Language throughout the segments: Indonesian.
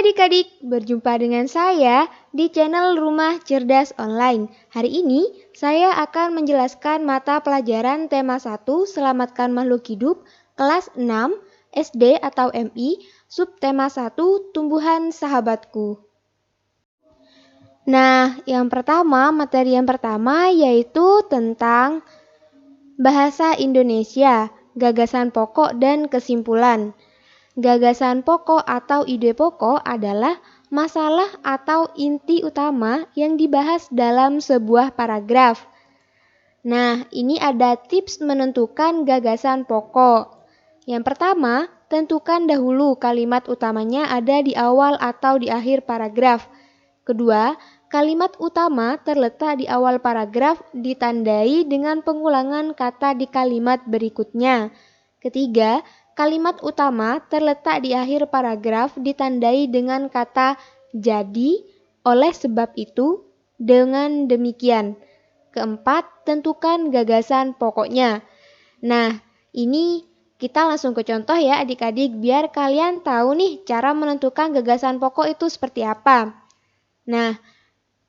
adik-adik, berjumpa dengan saya di channel Rumah Cerdas Online. Hari ini saya akan menjelaskan mata pelajaran tema 1 Selamatkan Makhluk Hidup kelas 6 SD atau MI, subtema 1 Tumbuhan Sahabatku. Nah, materi yang pertama yaitu tentang bahasa Indonesia, gagasan pokok dan kesimpulan. Gagasan pokok atau ide pokok adalah masalah atau inti utama yang dibahas dalam sebuah paragraf. Nah, ini ada tips menentukan gagasan pokok. Yang pertama, tentukan dahulu kalimat utamanya ada di awal atau di akhir paragraf. Kedua, kalimat utama terletak di awal paragraf ditandai dengan pengulangan kata di kalimat berikutnya. Ketiga, kalimat utama terletak di akhir paragraf ditandai dengan kata jadi, oleh sebab itu, dengan demikian. Keempat, tentukan gagasan pokoknya. Nah, ini kita langsung ke contoh ya adik-adik biar kalian tahu nih cara menentukan gagasan pokok itu seperti apa. Nah,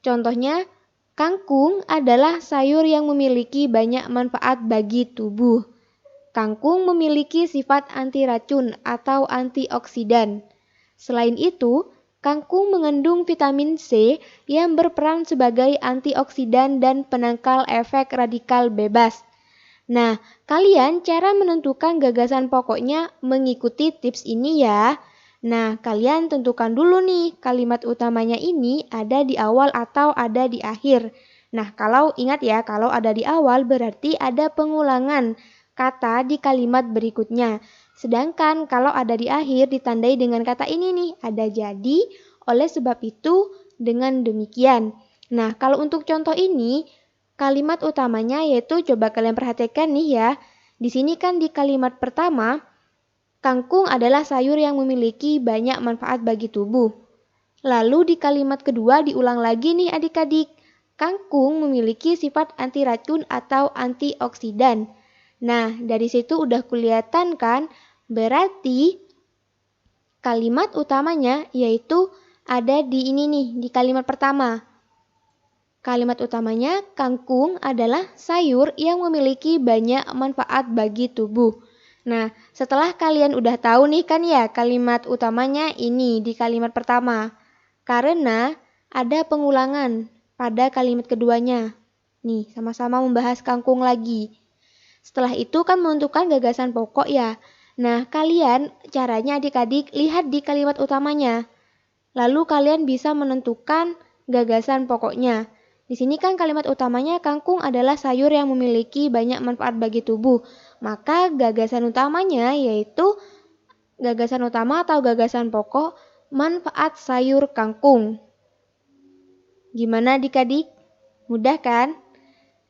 contohnya kangkung adalah sayur yang memiliki banyak manfaat bagi tubuh. Kangkung memiliki sifat anti racun atau antioksidan. Selain itu, kangkung mengandung vitamin C yang berperan sebagai antioksidan dan penangkal efek radikal bebas. Nah, kalian cara menentukan gagasan pokoknya mengikuti tips ini ya. Nah, kalian tentukan dulu nih kalimat utamanya ini ada di awal atau ada di akhir. Nah, kalau ingat ya, kalau ada di awal berarti ada pengulangan kata di kalimat berikutnya. Sedangkan kalau ada di akhir ditandai dengan kata ini nih, ada jadi, oleh sebab itu, dengan demikian. Nah, kalau untuk contoh ini, kalimat utamanya yaitu coba kalian perhatikan nih ya. Di sini kan di kalimat pertama, kangkung adalah sayur yang memiliki banyak manfaat bagi tubuh. Lalu di kalimat kedua diulang lagi nih adik-adik. Kangkung memiliki sifat anti racun atau antioksidan. Nah, dari situ udah kelihatan kan? Berarti kalimat utamanya yaitu ada di ini nih, di kalimat pertama. Kalimat utamanya, kangkung adalah sayur yang memiliki banyak manfaat bagi tubuh. Nah, setelah kalian udah tahu nih kan ya kalimat utamanya ini di kalimat pertama. Karena ada pengulangan pada kalimat keduanya. Nih, sama-sama membahas kangkung lagi. Setelah itu kan menentukan gagasan pokok ya. Nah, kalian caranya adik-adik lihat di kalimat utamanya. Lalu kalian bisa menentukan gagasan pokoknya. Di sini kan kalimat utamanya kangkung adalah sayur yang memiliki banyak manfaat bagi tubuh. Maka gagasan utamanya yaitu gagasan utama atau gagasan pokok manfaat sayur kangkung. Gimana adik-adik? Mudah kan?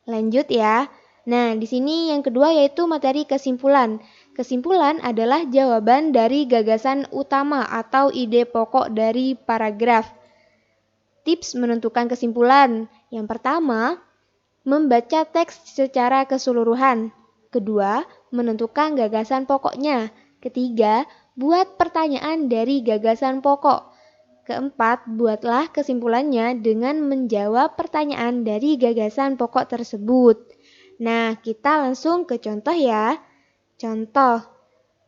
Lanjut ya. Nah, di sini yang kedua yaitu materi kesimpulan. Kesimpulan adalah jawaban dari gagasan utama atau ide pokok dari paragraf. Tips menentukan kesimpulan. Yang pertama, membaca teks secara keseluruhan. Kedua, menentukan gagasan pokoknya. Ketiga, buat pertanyaan dari gagasan pokok. Keempat, buatlah kesimpulannya dengan menjawab pertanyaan dari gagasan pokok tersebut. Nah, kita langsung ke contoh ya. Contoh.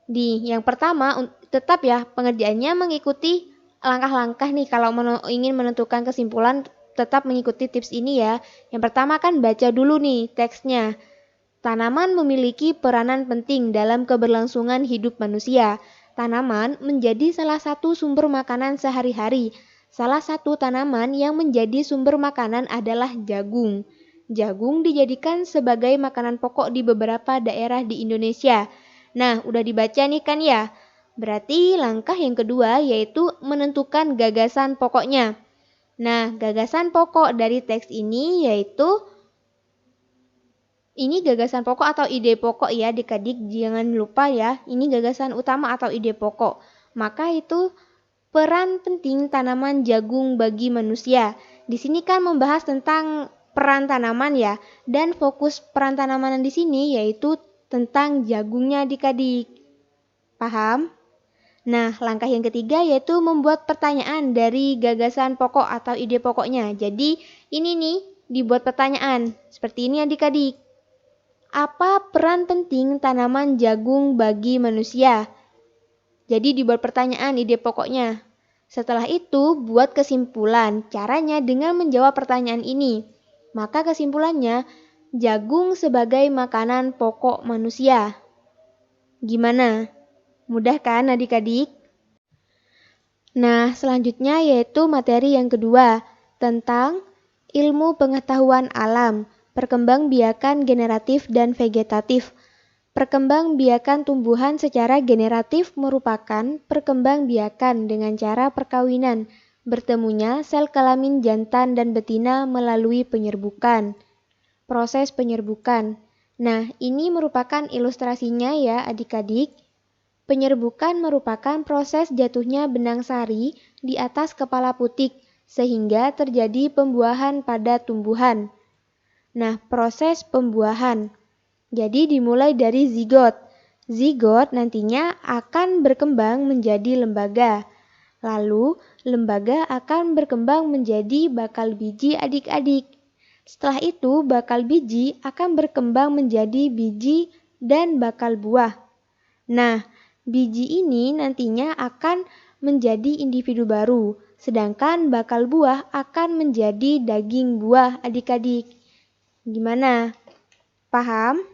Di yang pertama, tetap ya pengerjaannya mengikuti langkah-langkah nih kalau ingin menentukan kesimpulan tetap mengikuti tips ini ya. Yang pertama kan baca dulu nih teksnya. Tanaman memiliki peranan penting dalam keberlangsungan hidup manusia. Tanaman menjadi salah satu sumber makanan sehari-hari. Salah satu tanaman yang menjadi sumber makanan adalah jagung. Jagung dijadikan sebagai makanan pokok di beberapa daerah di Indonesia. Nah, udah dibaca nih kan ya? Berarti langkah yang kedua yaitu menentukan gagasan pokoknya. Nah, gagasan pokok dari teks ini yaitu ini gagasan pokok atau ide pokok ya adik-adik, jangan lupa ya, ini gagasan utama atau ide pokok. Maka itu peran penting tanaman jagung bagi manusia. Di sini kan membahas tentang peran tanaman ya, dan fokus peran tanaman di sini yaitu tentang jagungnya adik-adik. Paham? Nah, langkah yang ketiga yaitu membuat pertanyaan dari gagasan pokok atau ide pokoknya. Jadi, ini nih, dibuat pertanyaan. Seperti ini adik-adik. Apa peran penting tanaman jagung bagi manusia? Jadi, dibuat pertanyaan ide pokoknya. Setelah itu, buat kesimpulan. Caranya dengan menjawab pertanyaan ini. Maka kesimpulannya, jagung sebagai makanan pokok manusia. Gimana? Mudah kan adik-adik? Nah, selanjutnya yaitu materi yang kedua, tentang ilmu pengetahuan alam, perkembangbiakan generatif dan vegetatif. Perkembangbiakan tumbuhan secara generatif merupakan perkembangbiakan dengan cara perkawinan, bertemunya sel kelamin jantan dan betina melalui penyerbukan. Proses penyerbukan. Nah, ini merupakan ilustrasinya ya adik-adik. Penyerbukan merupakan proses jatuhnya benang sari di atas kepala putik sehingga terjadi pembuahan pada tumbuhan. Nah, proses pembuahan. Jadi dimulai dari zigot. Zigot nantinya akan berkembang menjadi lembaga. Lalu, lembaga akan berkembang menjadi bakal biji adik-adik. Setelah itu, bakal biji akan berkembang menjadi biji dan bakal buah. Nah, biji ini nantinya akan menjadi individu baru, sedangkan bakal buah akan menjadi daging buah adik-adik. Gimana? Paham?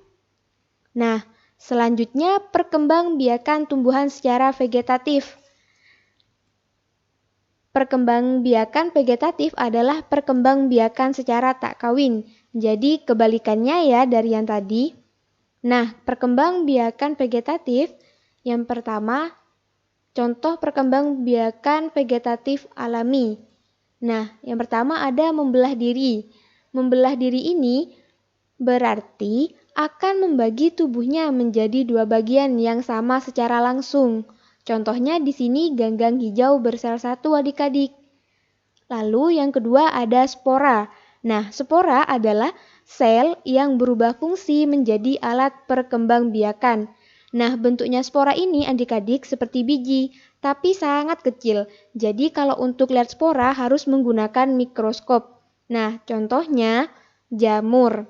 Nah, selanjutnya perkembangbiakan tumbuhan secara vegetatif. Perkembangbiakan vegetatif adalah perkembangbiakan secara tak kawin. Jadi kebalikannya ya dari yang tadi. Nah, perkembangbiakan vegetatif yang pertama, contoh perkembangbiakan vegetatif alami. Nah, yang pertama ada membelah diri. Membelah diri ini berarti akan membagi tubuhnya menjadi dua bagian yang sama secara langsung. Contohnya di sini ganggang hijau bersel satu adik-adik. Lalu yang kedua ada spora. Nah, spora adalah sel yang berubah fungsi menjadi alat perkembangbiakan. Nah, bentuknya spora ini adik-adik seperti biji, tapi sangat kecil. Jadi kalau untuk lihat spora harus menggunakan mikroskop. Nah, contohnya jamur.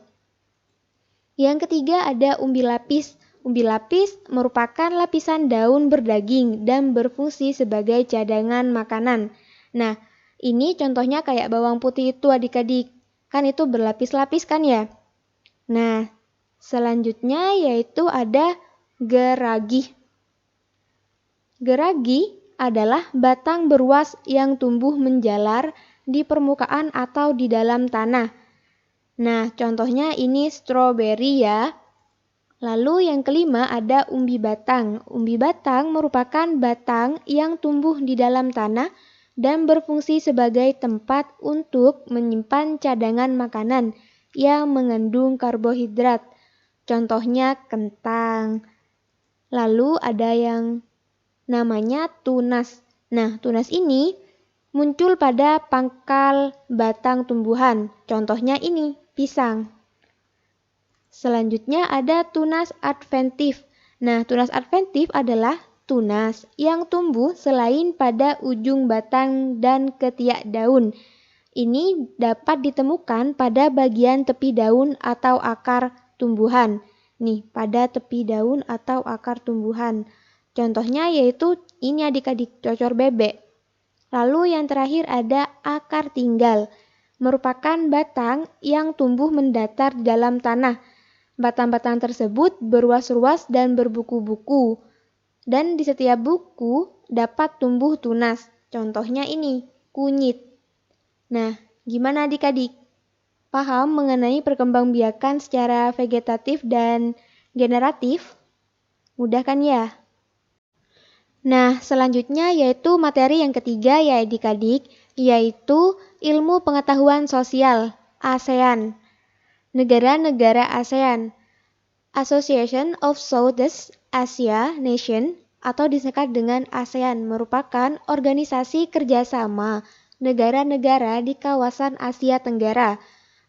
Yang ketiga ada umbi lapis. Umbi lapis merupakan lapisan daun berdaging dan berfungsi sebagai cadangan makanan. Nah, ini contohnya kayak bawang putih itu adik-adik. Kan itu berlapis-lapis kan ya? Nah, selanjutnya yaitu ada geragi. Geragi adalah batang beruas yang tumbuh menjalar di permukaan atau di dalam tanah. Nah, contohnya ini stroberi ya. Lalu yang kelima ada umbi batang. Umbi batang merupakan batang yang tumbuh di dalam tanah dan berfungsi sebagai tempat untuk menyimpan cadangan makanan yang mengandung karbohidrat. Contohnya kentang. Lalu ada yang namanya tunas. Nah, tunas ini muncul pada pangkal batang tumbuhan. Contohnya ini, pisang. Selanjutnya ada tunas adventif. Nah, tunas adventif adalah tunas yang tumbuh selain pada ujung batang dan ketiak daun. Ini dapat ditemukan pada bagian tepi daun atau akar tumbuhan. Nih, pada tepi daun atau akar tumbuhan. Contohnya yaitu ini adik-adik cocor bebek. Lalu yang terakhir ada akar tinggal. Merupakan batang yang tumbuh mendatar di dalam tanah. Batang-batang tersebut berruas-ruas dan berbuku-buku. Dan di setiap buku dapat tumbuh tunas. Contohnya ini, kunyit. Nah, gimana adik-adik? Paham mengenai perkembangbiakan secara vegetatif dan generatif? Mudah kan ya? Nah, selanjutnya yaitu materi yang ketiga ya adik-adik, yaitu ilmu pengetahuan sosial, ASEAN. Negara-negara ASEAN, Association of Southeast Asia Nation atau disingkat dengan ASEAN, merupakan organisasi kerjasama negara-negara di kawasan Asia Tenggara.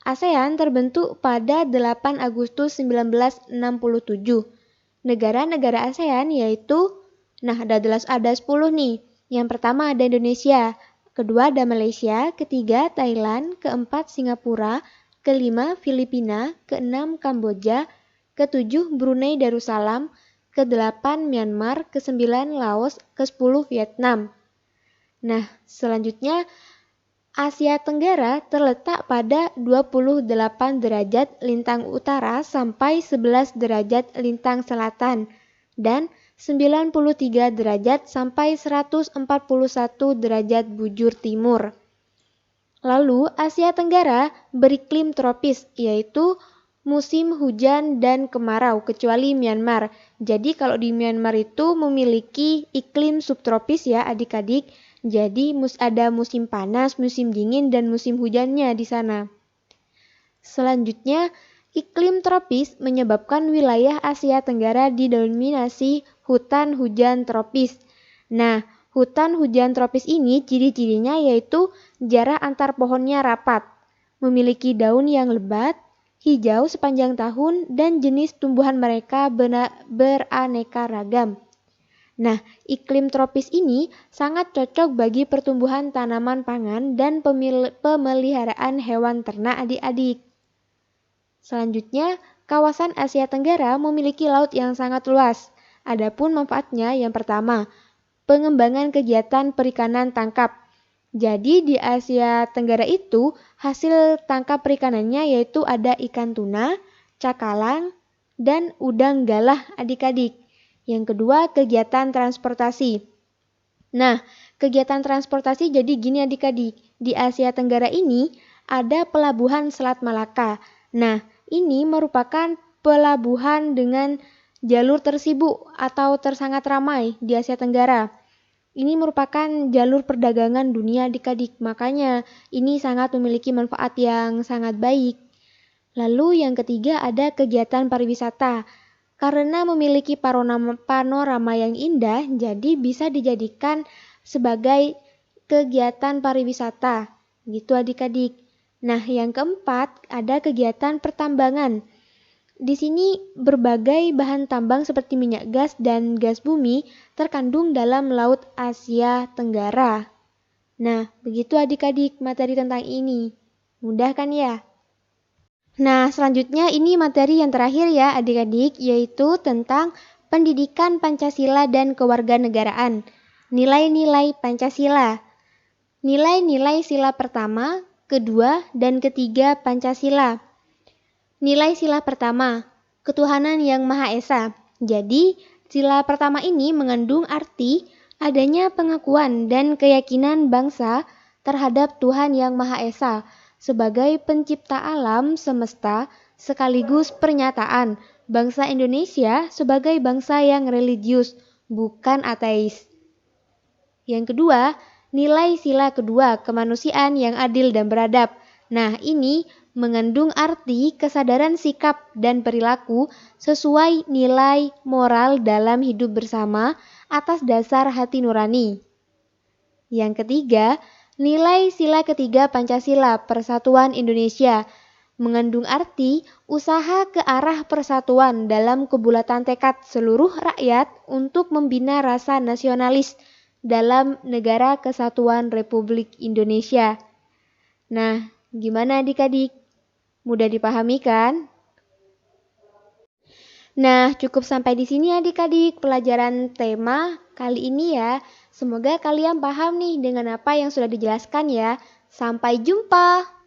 ASEAN terbentuk pada 8 Agustus 1967. Negara-negara ASEAN yaitu Nah, ada 10 nih. Yang pertama ada Indonesia, kedua ada Malaysia, ketiga Thailand, keempat Singapura, kelima Filipina, keenam Kamboja, ketujuh Brunei Darussalam, kedelapan Myanmar, kesembilan Laos, kesepuluh Vietnam. Nah, selanjutnya Asia Tenggara terletak pada 28 derajat lintang utara sampai 11 derajat lintang selatan dan 93 derajat sampai 141 derajat bujur timur. Lalu Asia Tenggara beriklim tropis, yaitu musim hujan dan kemarau kecuali Myanmar. Jadi kalau di Myanmar itu memiliki iklim subtropis ya adik-adik. Jadi ada musim panas, musim dingin, dan musim hujannya di sana. Selanjutnya, iklim tropis menyebabkan wilayah Asia Tenggara didominasi hutan hujan tropis. Nah, hutan hujan tropis ini ciri-cirinya yaitu jarak antar pohonnya rapat, memiliki daun yang lebat, hijau sepanjang tahun, dan jenis tumbuhan mereka beraneka ragam. Nah, iklim tropis ini sangat cocok bagi pertumbuhan tanaman pangan dan pemeliharaan hewan ternak adik-adik. Selanjutnya, kawasan Asia Tenggara memiliki laut yang sangat luas. Adapun manfaatnya yang pertama, pengembangan kegiatan perikanan tangkap. Jadi di Asia Tenggara itu hasil tangkap perikanannya yaitu ada ikan tuna, cakalang, dan udang galah adik-adik. Yang kedua, kegiatan transportasi. Nah, kegiatan transportasi jadi gini adik-adik. Di Asia Tenggara ini ada pelabuhan Selat Malaka. Nah, ini merupakan pelabuhan dengan jalur tersibuk atau tersangat ramai di Asia Tenggara. Ini merupakan jalur perdagangan dunia adik-adik. Makanya ini sangat memiliki manfaat yang sangat baik. Lalu yang ketiga ada kegiatan pariwisata. Karena memiliki panorama yang indah, jadi bisa dijadikan sebagai kegiatan pariwisata. Gitu adik-adik. Nah, yang keempat ada kegiatan pertambangan. Di sini berbagai bahan tambang seperti minyak gas dan gas bumi terkandung dalam Laut Asia Tenggara. Nah, begitu adik-adik materi tentang ini. Mudah kan ya? Nah, selanjutnya ini materi yang terakhir ya adik-adik, yaitu tentang pendidikan Pancasila dan kewarganegaraan. Nilai-nilai Pancasila. Nilai-nilai sila pertama, kedua, dan ketiga Pancasila. Nilai sila pertama, ketuhanan yang Maha Esa. Jadi, sila pertama ini mengandung arti adanya pengakuan dan keyakinan bangsa terhadap Tuhan yang Maha Esa sebagai pencipta alam semesta sekaligus pernyataan bangsa Indonesia sebagai bangsa yang religius, bukan ateis. Yang kedua, nilai sila kedua, kemanusiaan yang adil dan beradab. Nah, ini mengandung arti kesadaran sikap dan perilaku sesuai nilai moral dalam hidup bersama atas dasar hati nurani. Yang ketiga, nilai sila ketiga Pancasila, Persatuan Indonesia, mengandung arti usaha ke arah persatuan dalam kebulatan tekad seluruh rakyat untuk membina rasa nasionalis dalam Negara Kesatuan Republik Indonesia. Nah, gimana adik-adik? Mudah dipahami kan? Nah, cukup sampai di sini adik-adik pelajaran tema kali ini ya. Semoga kalian paham nih dengan apa yang sudah dijelaskan ya. Sampai jumpa!